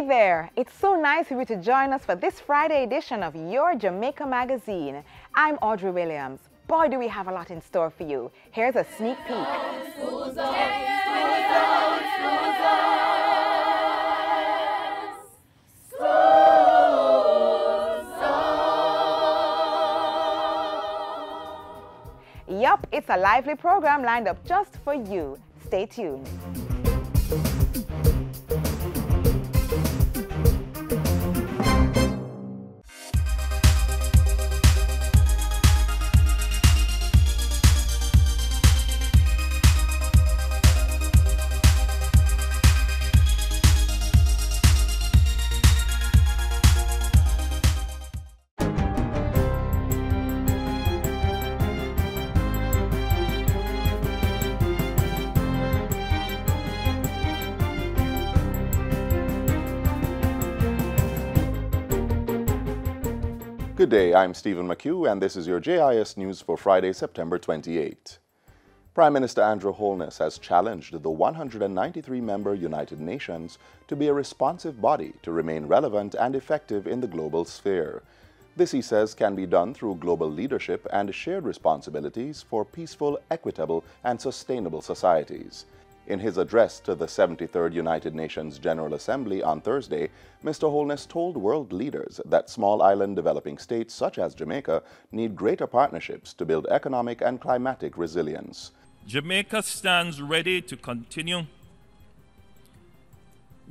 Hey there! It's so nice of you to join us for this Friday edition of Your Jamaica Magazine. I'm Audrey Williams. Boy, do we have a lot in store for you. Here's a sneak peek. Yup, it's a lively program lined up just for you. Stay tuned. Good day, I'm Stephen McHugh, and this is your JIS News for Friday, September 28. Prime Minister Andrew Holness has challenged the 193-member United Nations to be a responsive body to remain relevant and effective in the global sphere. This, he says, can be done through global leadership and shared responsibilities for peaceful, equitable, and sustainable societies. In his address to the 73rd United Nations General Assembly on Thursday, Mr. Holness told world leaders that small island developing states such as Jamaica need greater partnerships to build economic and climatic resilience. Jamaica stands ready to continue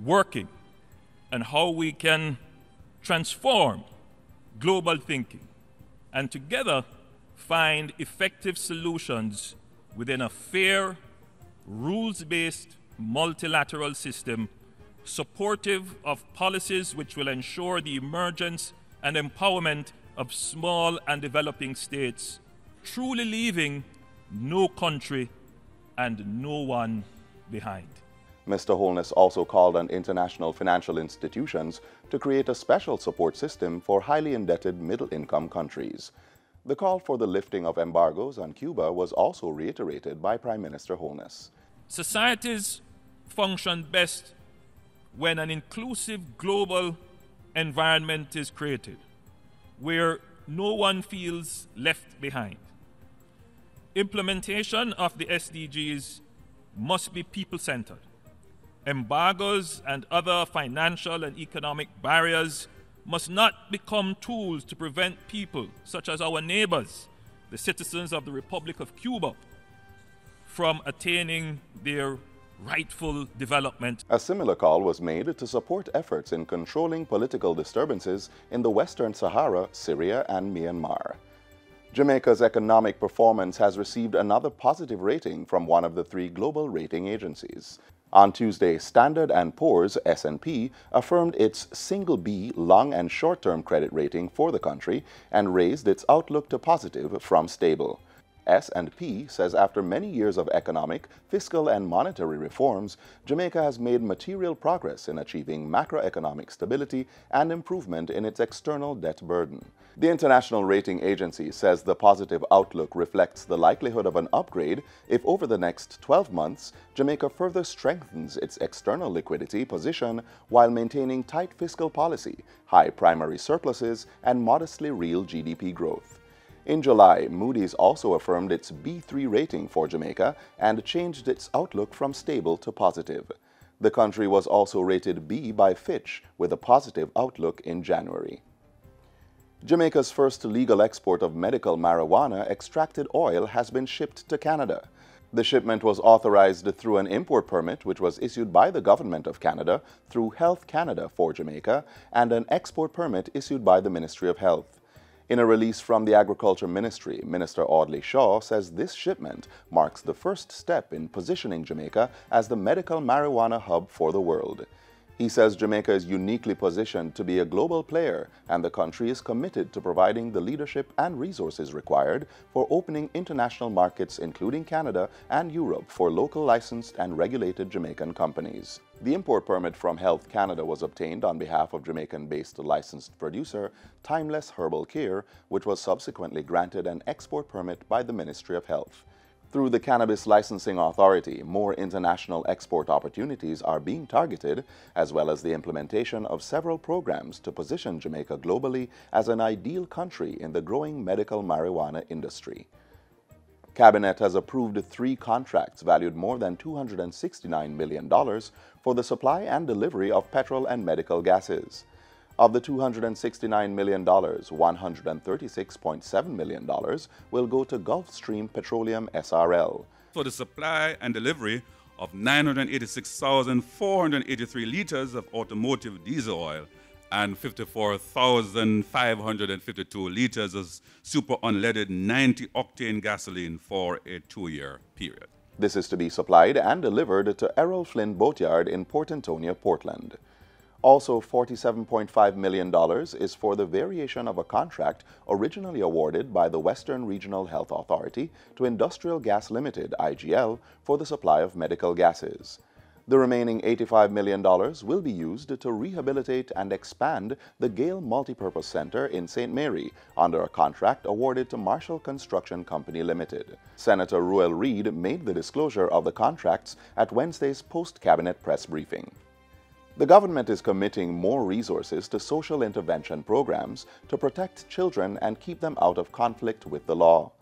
working on how we can transform global thinking and together find effective solutions within a fair, rules-based multilateral system supportive of policies which will ensure the emergence and empowerment of small and developing states, truly leaving no country and no one behind. Mr. Holness also called on international financial institutions to create a special support system for highly indebted middle-income countries. The call for the lifting of embargoes on Cuba was also reiterated by Prime Minister Holness. Societies function best when an inclusive global environment is created, where no one feels left behind. Implementation of the SDGs must be people-centered. Embargoes and other financial and economic barriers must not become tools to prevent people, such as our neighbors, the citizens of the Republic of Cuba, from attaining their rightful development. A similar call was made to support efforts in controlling political disturbances in the Western Sahara, Syria, and Myanmar. Jamaica's economic performance has received another positive rating from one of the three global rating agencies. On Tuesday, Standard & Poor's (S&P) affirmed its single B long and short-term credit rating for the country and raised its outlook to positive from stable. S&P says after many years of economic, fiscal, and monetary reforms, Jamaica has made material progress in achieving macroeconomic stability and improvement in its external debt burden. The international rating agency says the positive outlook reflects the likelihood of an upgrade if over the next 12 months, Jamaica further strengthens its external liquidity position while maintaining tight fiscal policy, high primary surpluses, and modestly real GDP growth. In July, Moody's also affirmed its B3 rating for Jamaica and changed its outlook from stable to positive. The country was also rated B by Fitch with a positive outlook in January. Jamaica's first legal export of medical marijuana extracted oil has been shipped to Canada. The shipment was authorized through an import permit which was issued by the Government of Canada through Health Canada for Jamaica and an export permit issued by the Ministry of Health. In a release from the Agriculture Ministry, Minister Audley Shaw says this shipment marks the first step in positioning Jamaica as the medical marijuana hub for the world. He says Jamaica is uniquely positioned to be a global player and the country is committed to providing the leadership and resources required for opening international markets including Canada and Europe for local licensed and regulated Jamaican companies. The import permit from Health Canada was obtained on behalf of Jamaican-based licensed producer Timeless Herbal Care, which was subsequently granted an export permit by the Ministry of Health. Through the Cannabis Licensing Authority, more international export opportunities are being targeted, as well as the implementation of several programs to position Jamaica globally as an ideal country in the growing medical marijuana industry. Cabinet has approved 3 contracts valued more than $269 million for the supply and delivery of petrol and medical gases. Of the $269 million, $136.7 million will go to Gulfstream Petroleum SRL. For the supply and delivery of 986,483 liters of automotive diesel oil and 54,552 liters of super unleaded 90-octane gasoline for a 2-year period. This is to be supplied and delivered to Errol Flynn Boatyard in Port Antonio, Portland. Also, $47.5 million is for the variation of a contract originally awarded by the Western Regional Health Authority to Industrial Gas Limited, IGL, for the supply of medical gases. The remaining $85 million will be used to rehabilitate and expand the Gale Multipurpose Center in St. Mary under a contract awarded to Marshall Construction Company Limited. Senator Ruel Reid made the disclosure of the contracts at Wednesday's post-cabinet press briefing. The government is committing more resources to social intervention programs to protect children and keep them out of conflict with the law.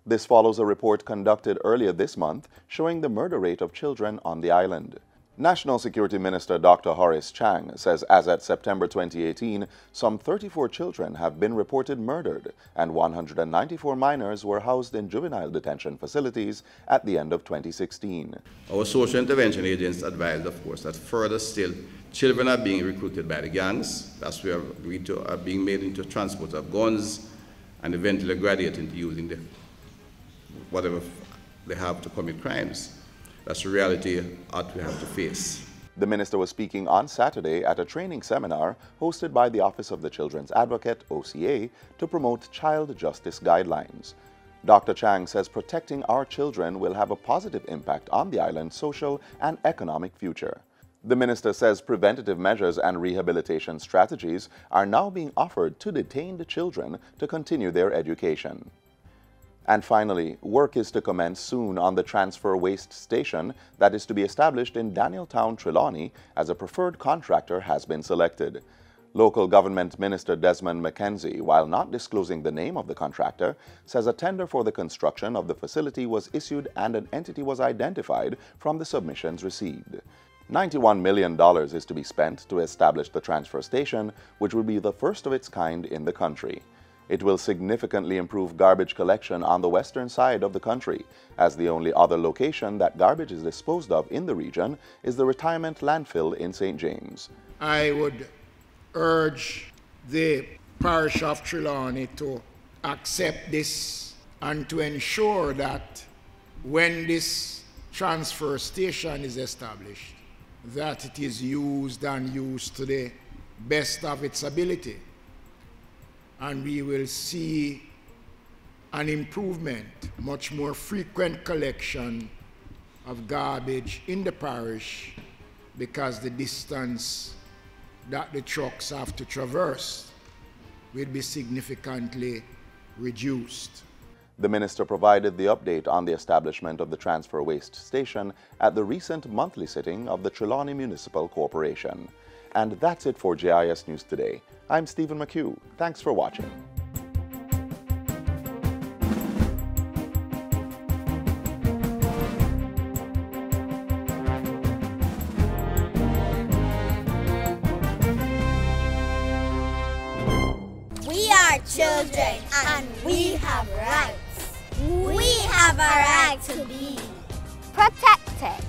This follows a report conducted earlier this month showing the murder rate of children on the island. National Security Minister Dr. Horace Chang says as at September 2018, some 34 children have been reported murdered and 194 minors were housed in juvenile detention facilities at the end of 2016. Our social intervention agents advised, of course, that further still, children are being recruited by the gangs. That's where are being made into transport of guns and eventually graduate into using whatever they have to commit crimes. That's the reality that we have to face. The minister was speaking on Saturday at a training seminar hosted by the Office of the Children's Advocate, OCA, to promote child justice guidelines. Dr. Chang says protecting our children will have a positive impact on the island's social and economic future. The minister says preventative measures and rehabilitation strategies are now being offered to detained children to continue their education. And finally, work is to commence soon on the transfer waste station that is to be established in Danieltown, Trelawney, as a preferred contractor has been selected. Local Government Minister Desmond McKenzie, while not disclosing the name of the contractor, says a tender for the construction of the facility was issued and an entity was identified from the submissions received. $91 million is to be spent to establish the transfer station, which will be the first of its kind in the country. It will significantly improve garbage collection on the western side of the country, as the only other location that garbage is disposed of in the region is the retirement landfill in St. James. I would urge the parish of Trelawney to accept this and to ensure that when this transfer station is established, that it is used and used to the best of its ability. And we will see an improvement, much more frequent collection of garbage in the parish because the distance that the trucks have to traverse will be significantly reduced. The minister provided the update on the establishment of the transfer waste station at the recent monthly sitting of the Trelawney Municipal Corporation. And that's it for JIS News Today. I'm Stephen McHugh. Thanks for watching. We are children and we have rights. We have a right to be protected,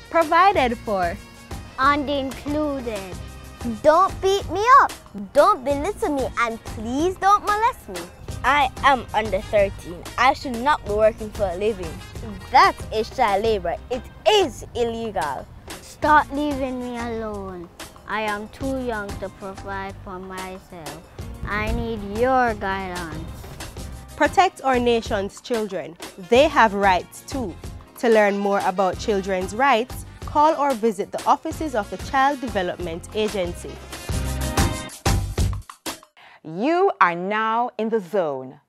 provided for, and included. Don't beat me up, don't belittle me, and please don't molest me. I am under 13. I should not be working for a living. That is child labor. It is illegal. Stop leaving me alone. I am too young to provide for myself. I need your guidance. Protect our nation's children. They have rights too. To learn more about children's rights, call or visit the offices of the Child Development Agency. You are now in the zone,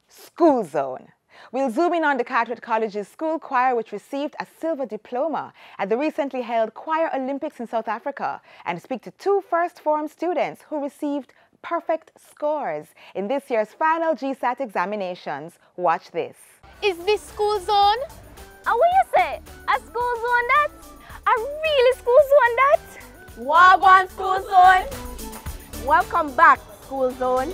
school zone, We'll zoom in on the Caenwood College's school choir, which received a silver diploma at the recently held Choir Olympics in South Africa, and speak to two first-form students who received perfect scores in this year's final GSAT examinations. Watch this. Is this school zone? And what you say? A school zone that? A really school zone that? Wagwan school zone. Welcome back, school zone.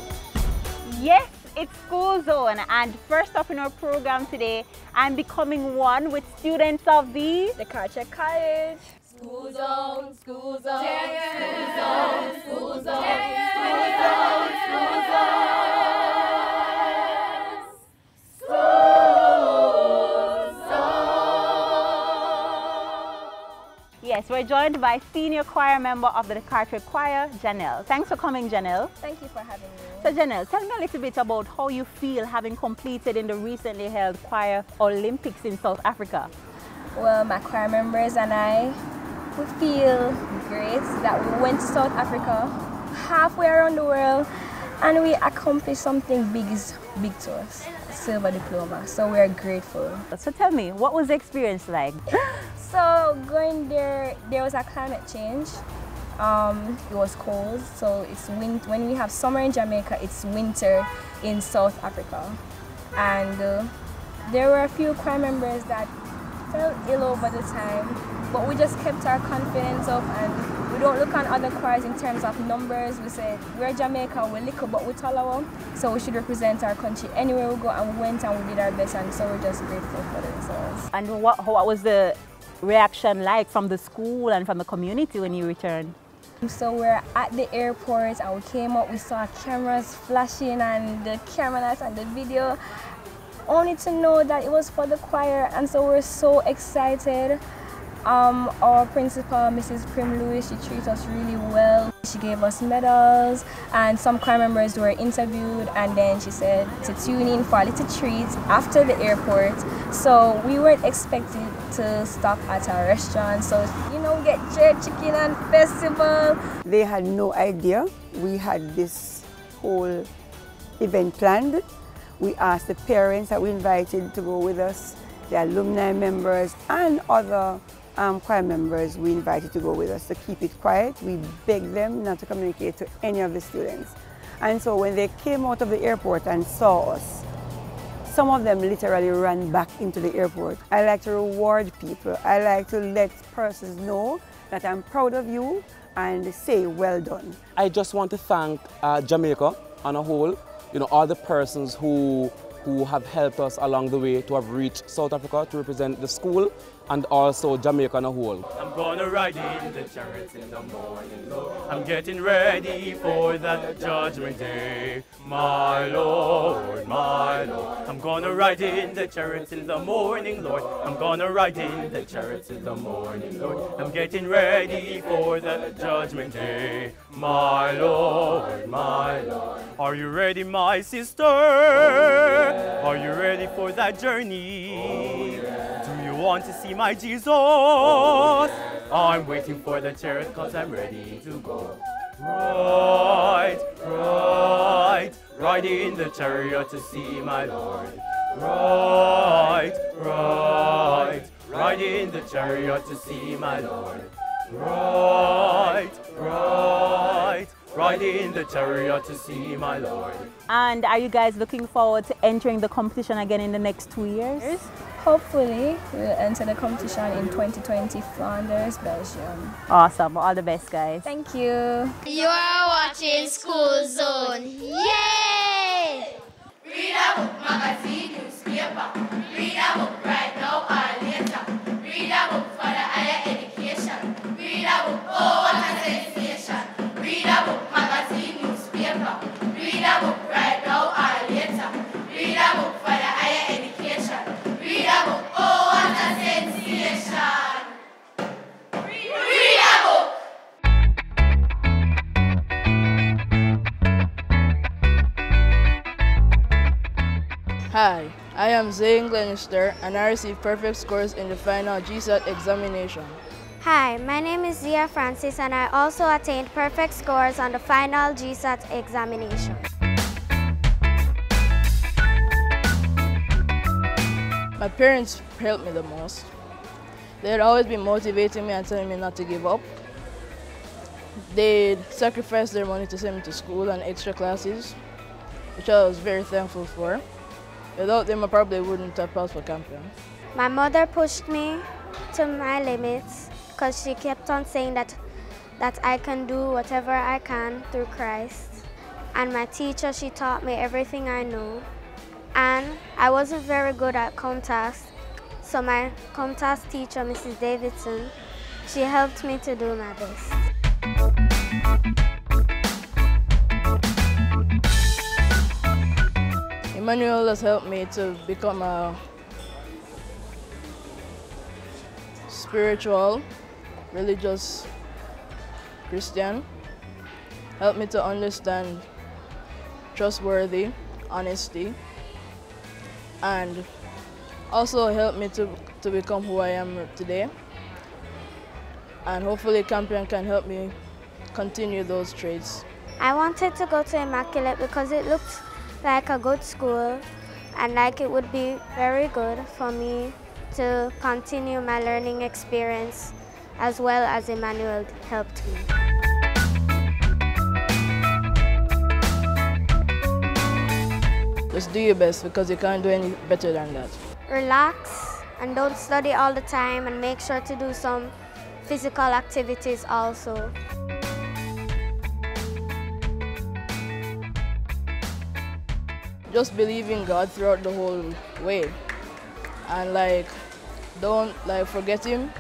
Yes, it's school zone, and first up in our program today, I'm becoming one with students of the Caenwood College. School zone, school zone, Yeah. school zone, school zone, Yeah. school zone, school zone, school zone. Yes, we're joined by senior choir member of the Caenwood Choir, Janelle. Thanks for coming, Janelle. Thank you for having me. So Janelle, tell me a little bit about how you feel having competed in the recently held Choir Olympics in South Africa. Well, my choir members and I, we feel great that we went to South Africa, halfway around the world, and we accomplished something big to us, a silver diploma. So we are grateful. So tell me, what was the experience like? So going there was a climate change. It was cold, so it's when we have summer in Jamaica, it's winter in South Africa. And there were a few choir members that felt ill over the time, but we just kept our confidence up, and we don't look on other choirs in terms of numbers. We said, we're Jamaica, we're little, but we're Talawa, so we should represent our country anywhere we go, and we went and we did our best, and so we're just grateful for the results. And what was the reaction like from the school and from the community when you returned? So we're at the airport and we came up, we saw cameras flashing and the camera lights and the video, only to know that it was for the choir, and so we're so excited. Our principal, Mrs. Prim Lewis, she treated us really well. She gave us medals, and some choir members were interviewed, and then she said to tune in for a little treat after the airport. So we weren't expected to stop at a restaurant, so you know, get jerk chicken and festival. They had no idea we had this whole event planned. We asked the parents that we invited to go with us, the alumni members and other choir members we invited to go with us to keep it quiet. We begged them not to communicate to any of the students. And so when they came out of the airport and saw us, some of them literally ran back into the airport. I like to reward people. I like to let persons know that I'm proud of you and say well done. I just want to thank Jamaica on a whole, you know, all the persons who have helped us along the way to have reached South Africa to represent the school and also Jamaica on a whole. I'm gonna ride in the chariots in the morning, Lord. I'm getting ready for that judgment day, my Lord, my Lord. I'm gonna ride in the chariots in the morning, Lord. I'm gonna ride in the chariots in the morning, Lord. I'm getting ready for that judgment day, my Lord, my Lord. Are you ready, my sister? Are you ready for that journey? Do you want to see my Jesus? I'm waiting for the chariot cause I'm ready to go. Ride, ride, ride in the chariot to see my Lord. Ride, ride, ride in the chariot to see my Lord. Ride, ride, ride in the chariot to see my Lord. And are you guys looking forward to entering the competition again in the next 2 years? Hopefully, we'll enter the competition in 2020, Flanders, Belgium. Awesome. All the best, guys. Thank you. You are watching School Zone. Yay! Read a book, magazine, newspaper. Read a book right now or later. Read a book for the higher education. Read a book, oh what a sensation. Read a book, magazine, newspaper. Read a book right now or later. Read a book for the higher education. Read a book, oh what a sensation. Read a book. Hi, I am Zane Glenister and I received perfect scores in the final GSAT examination. Hi, my name is Zia Francis and I also attained perfect scores on the final GSAT examination. My parents helped me the most. They'd always be motivating me and telling me not to give up. They'd sacrifice their money to send me to school and extra classes, which I was very thankful for. Without them, I probably wouldn't have passed for campion. My mother pushed me to my limits because she kept on saying that I can do whatever I can through Christ. And my teacher, she taught me everything I know. And I wasn't very good at COMTAS, so my COMTAS teacher, Mrs. Davidson, she helped me to do my best. Emmanuel has helped me to become a spiritual, religious Christian. Helped me to understand trustworthy, honesty, and also helped me to become who I am today. And hopefully Campion can help me continue those traits. I wanted to go to Immaculate because it looked like a good school and like it would be very good for me to continue my learning experience as well as Emmanuel helped me. Just do your best because you can't do any better than that. Relax and don't study all the time and make sure to do some physical activities also. Just believe in God throughout the whole way. And don't forget Him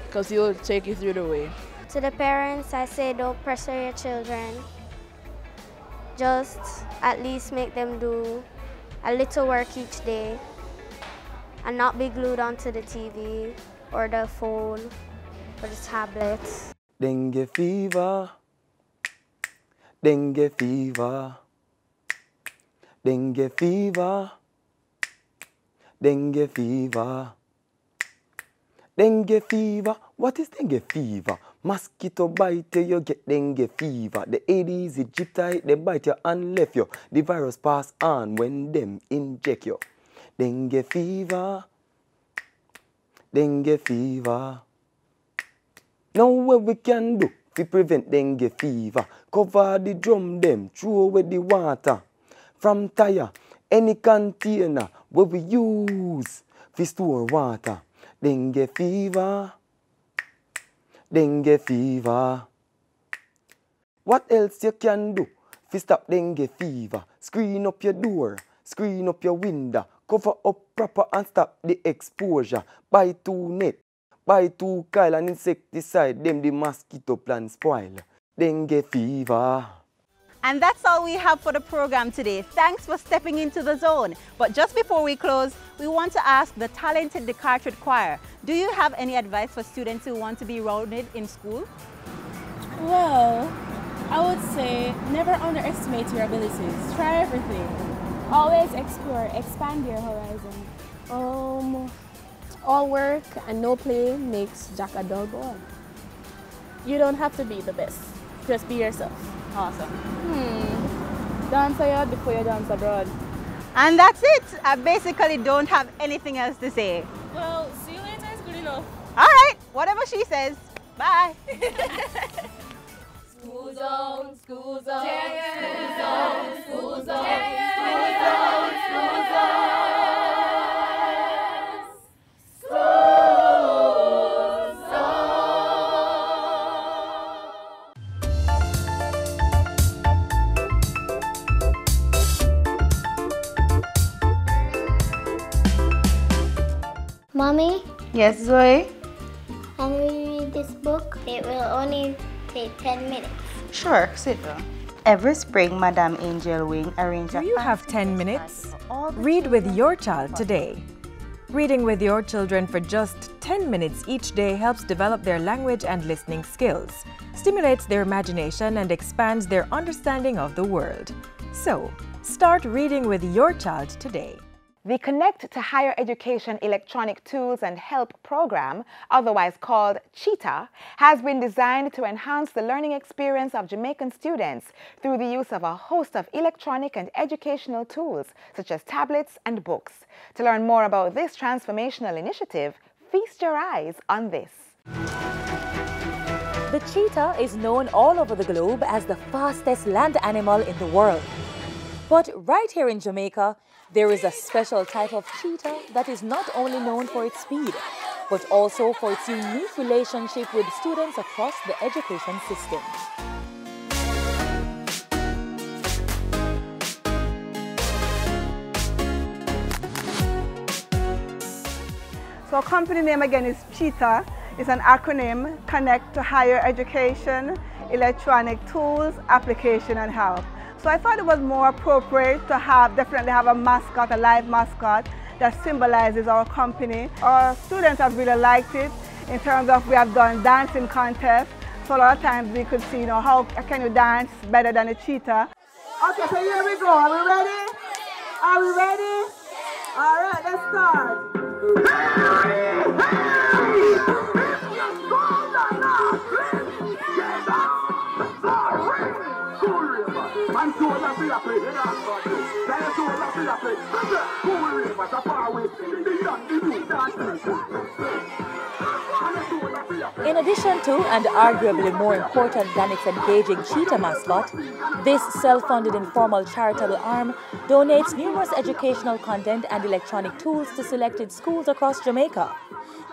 because He'll take you through the way. To the parents, I say don't pressure your children. Just at least make them do a little work each day and not be glued onto the TV or the phone or the tablet. Dengue fever, dengue fever, dengue fever, dengue fever, dengue fever. What is dengue fever? Mosquito bite you, you get dengue fever. The Aedes aegypti, they bite you and left you. The virus pass on when them inject you. Dengue fever, dengue fever. Now what we can do to prevent dengue fever? Cover the drum them, throw away the water. From tire, any container where we use to store water. Dengue fever, dengue fever. What else you can do to stop dengue fever? Screen up your door, screen up your window, cover up proper and stop the exposure. Buy 2 net, buy 2 coil and insecticide, them the mosquito plant spoil. Dengue fever. And that's all we have for the program today. Thanks for stepping into the zone. But just before we close, we want to ask the talented De Carteret Choir, do you have any advice for students who want to be rounded in school? Well, I would say never underestimate your abilities. Try everything. Always explore, expand your horizon. All work and no play makes Jack a dull boy. You don't have to be the best. Just be yourself. Awesome. Dance abroad before you dance abroad. And that's it. I basically don't have anything else to say. Well, see you later is good enough. All right, whatever she says. Bye. School zone, school zone, school zone, school zone, school zone, school zone. Mommy? Yes, Zoe? Can we read this book? It will only take 10 minutes. Sure, sit down. Every spring, Madame Angel Wing arranges a... Do you have 10 minutes? Read with your child today. Reading with your children for just 10 minutes each day helps develop their language and listening skills, stimulates their imagination, and expands their understanding of the world. So, start reading with your child today. The Connect to Higher Education Electronic Tools and Help program, otherwise called Cheetah, has been designed to enhance the learning experience of Jamaican students through the use of a host of electronic and educational tools, such as tablets and books. To learn more about this transformational initiative, feast your eyes on this. The cheetah is known all over the globe as the fastest land animal in the world. But right here in Jamaica, there is a special type of cheetah that is not only known for its speed, but also for its unique relationship with students across the education system. So our company name again is Cheetah. It's an acronym, Connect to Higher Education, Electronic Tools, Application and Help. So I thought it was more appropriate to definitely have a mascot, a live mascot that symbolizes our company. Our students have really liked it in terms of we have done dancing contests. So a lot of times we could see, how can you dance better than a cheetah. Okay, so here we go. Are we ready? Are we ready? All right, let's start. In addition to, and arguably more important than its engaging cheetah mascot, this self-funded informal charitable arm donates numerous educational content and electronic tools to selected schools across Jamaica.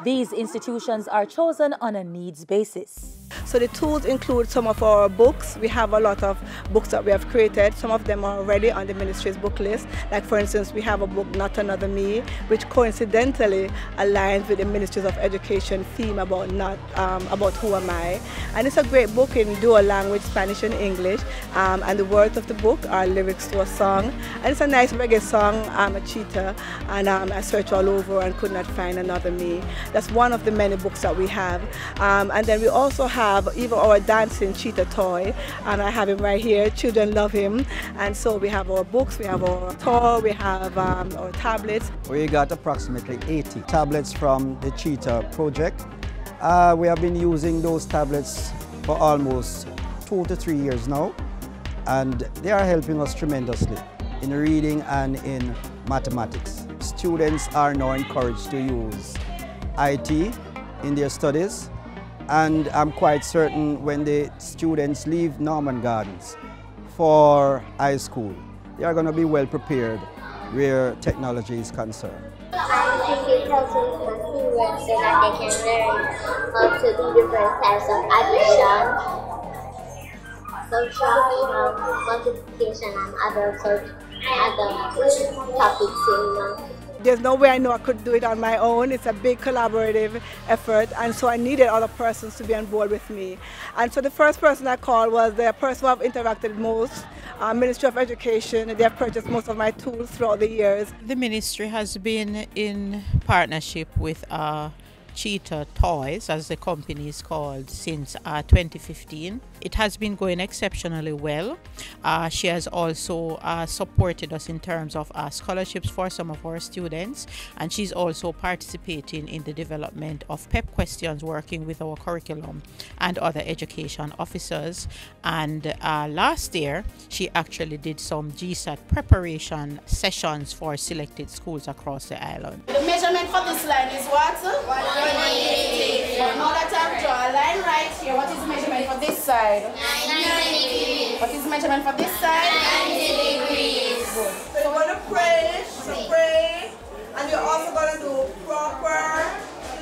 These institutions are chosen on a needs basis. So the tools include some of our books. We have a lot of books that we have created. Some of them are already on the ministry's book list. Like for instance, we have a book, Not Another Me, which coincidentally aligns with the Ministries of Education theme about who am I. And it's a great book in dual language, Spanish and English. And the words of the book are lyrics to a song. And it's a nice reggae song, I'm a cheetah. And I searched all over and could not find another me. That's one of the many books that we have. And then we also have even our dancing cheetah toy, and I have him right here. Children love him, and so we have our books, we have our toy, we have our tablets. We got approximately 80 tablets from the Cheetah project. We have been using those tablets for almost 2 to 3 years now, and they are helping us tremendously in reading and in mathematics. Students are now encouraged to use IT in their studies. And I'm quite certain when the students leave Norman Gardens for high school, they are going to be well prepared where technology is concerned. I think it helps with the students so that they can learn how to do different types of addition, subtraction, multiplication, and other topics in There's no way I know I could do it on my own. It's a big collaborative effort, and so I needed other persons to be on board with me. And so the first person I called was the person who I've interacted most, Ministry of Education. They have purchased most of my tools throughout the years. The ministry has been in partnership with Cheetah Toys, as the company is called, since 2015. It has been going exceptionally well. She has also supported us in terms of scholarships for some of our students, and she's also participating in the development of PEP questions, working with our curriculum and other education officers. And last year, she actually did some GSAT preparation sessions for selected schools across the island. The measurement for this line is what? 180. Now that I've drawn a line right here, what is the measurement for this side? 90 degrees. What is the measurement for this side? 90 degrees. Good. So you're going to pray, and you're also going to do proper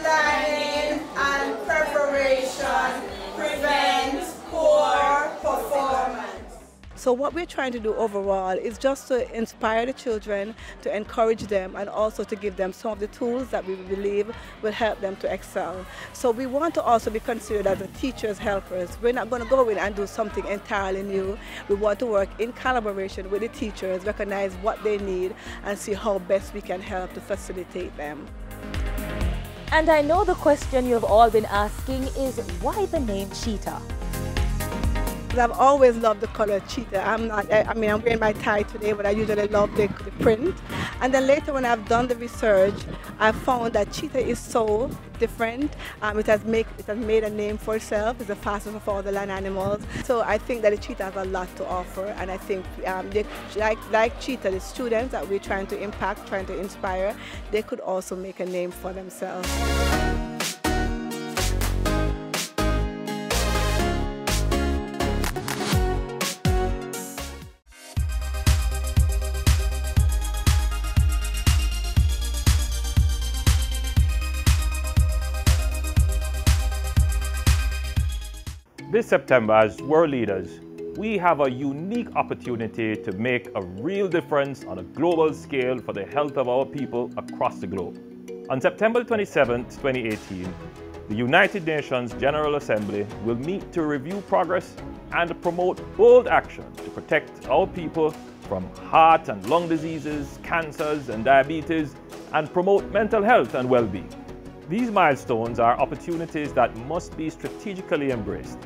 planning and preparation, prevent poor performance. So what we're trying to do overall is just to inspire the children, to encourage them, and also to give them some of the tools that we believe will help them to excel. So we want to also be considered as a teacher's helpers. We're not going to go in and do something entirely new. We want to work in collaboration with the teachers, recognize what they need, and see how best we can help to facilitate them. And I know the question you've all been asking is, why the name Cheetah? I've always loved the color cheetah. I'm wearing my tie today, but I usually love the print. And then later when I've done the research, I found that Cheetah is so different. It has made a name for itself. It's the fastest of all the land animals. So I think that the Cheetah has a lot to offer, and I think like Cheetah, the students that we're trying to impact, trying to inspire, they could also make a name for themselves. This September, as world leaders, we have a unique opportunity to make a real difference on a global scale for the health of our people across the globe. On September 27, 2018, the United Nations General Assembly will meet to review progress and promote bold action to protect our people from heart and lung diseases, cancers and diabetes, and promote mental health and well-being. These milestones are opportunities that must be strategically embraced.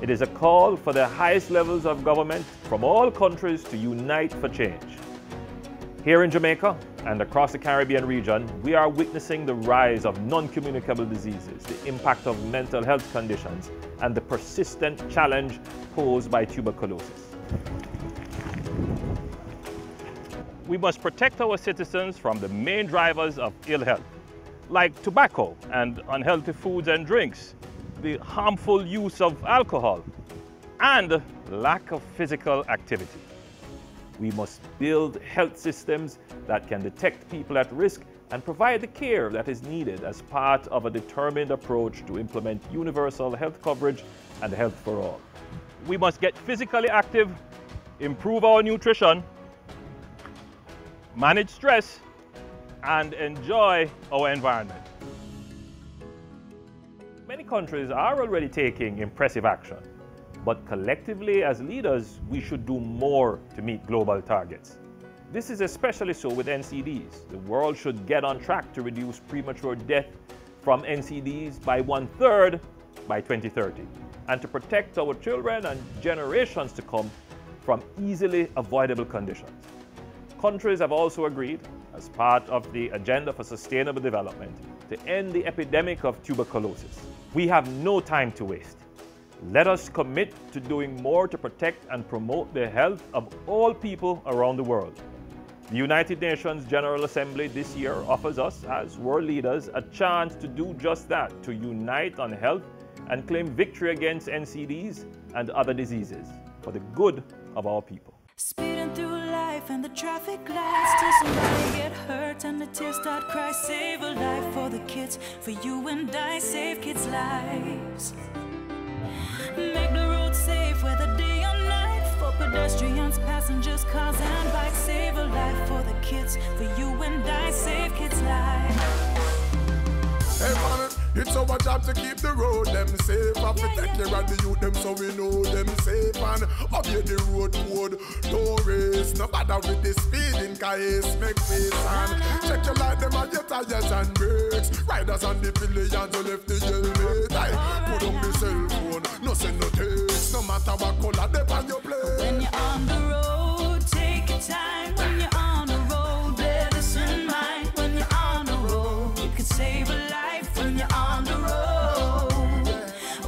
It is a call for the highest levels of government from all countries to unite for change. Here in Jamaica and across the Caribbean region, we are witnessing the rise of non-communicable diseases, the impact of mental health conditions, and the persistent challenge posed by tuberculosis. We must protect our citizens from the main drivers of ill health, like tobacco and unhealthy foods and drinks, the harmful use of alcohol, and lack of physical activity. We must build health systems that can detect people at risk and provide the care that is needed as part of a determined approach to implement universal health coverage and health for all. We must get physically active, improve our nutrition, manage stress, and enjoy our environment. Many countries are already taking impressive action, but collectively as leaders, we should do more to meet global targets. This is especially so with NCDs. The world should get on track to reduce premature death from NCDs by 1/3 by 2030, and to protect our children and generations to come from easily avoidable conditions. Countries have also agreed, as part of the Agenda for Sustainable Development, to end the epidemic of tuberculosis. We have no time to waste. Let us commit to doing more to protect and promote the health of all people around the world. The United Nations General Assembly this year offers us, as world leaders, a chance to do just that, to unite on health and claim victory against NCDs and other diseases for the good of our people. Speeding through life and the traffic lights till somebody get hurt and the tears start cry. Save a life for the kids, for you and I, save kids' lives. Make the road safe whether day or night, for pedestrians, passengers, cars and bikes. Save a life for the kids, for you and I, save kids' lives. Hey man, it's our job to keep the road them safe and protect care of the youth them so we know them safe and obey the road code. Don't race, no bother with the speeding case, make face and check your light them on your tires and brakes. Riders on the pillions who left the helmet. Put on the cell phone, no send no text, no matter what color they on your plate. When you're on the road, take your time. When you're on the road, bear this in mind. When you're on the road, you can save a life. When you're on the road,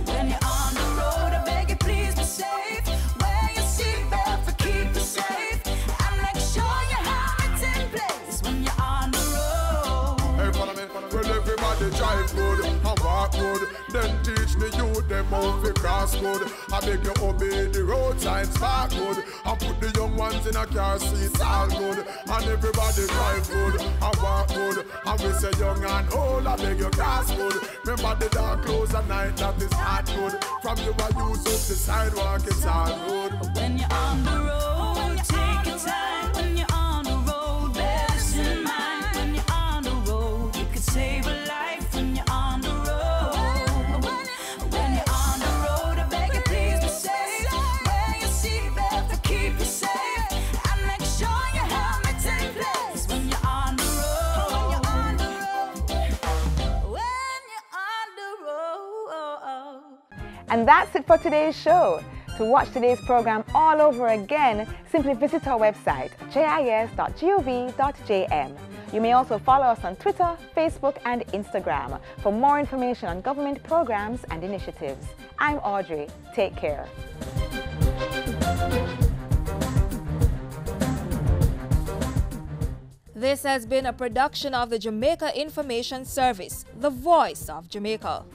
when you're on the road, I beg you please be safe. Wear your seatbelt for keep you safe, and make sure your helmet's in place when you're on the road. Hey, follow me, well everybody drive good and walk good, then teach the youth them how to cross good. I beg you obey the road signs, park good, and put the young ones in a car seats all good, and everybody drive good and walk good, and we say young and old, I beg you cast good. Remember the dark clothes at night, that is not good. From you I use up the sidewalk, it's all good. When you're on the road, take your time. When you're on the road, bear this in mind. When you're on the road, you can save a life. When you're on the road, when you're on the road, I beg you please be safe. Wear your seatbelt to keep you safe, and make sure your helmet's in place when you're on the road. When you're on the road, when you're on the road. And that's it for today's show. To watch today's program all over again, simply visit our website, jis.gov.jm. You may also follow us on Twitter, Facebook and Instagram for more information on government programs and initiatives. I'm Audrey. Take care. This has been a production of the Jamaica Information Service, the voice of Jamaica.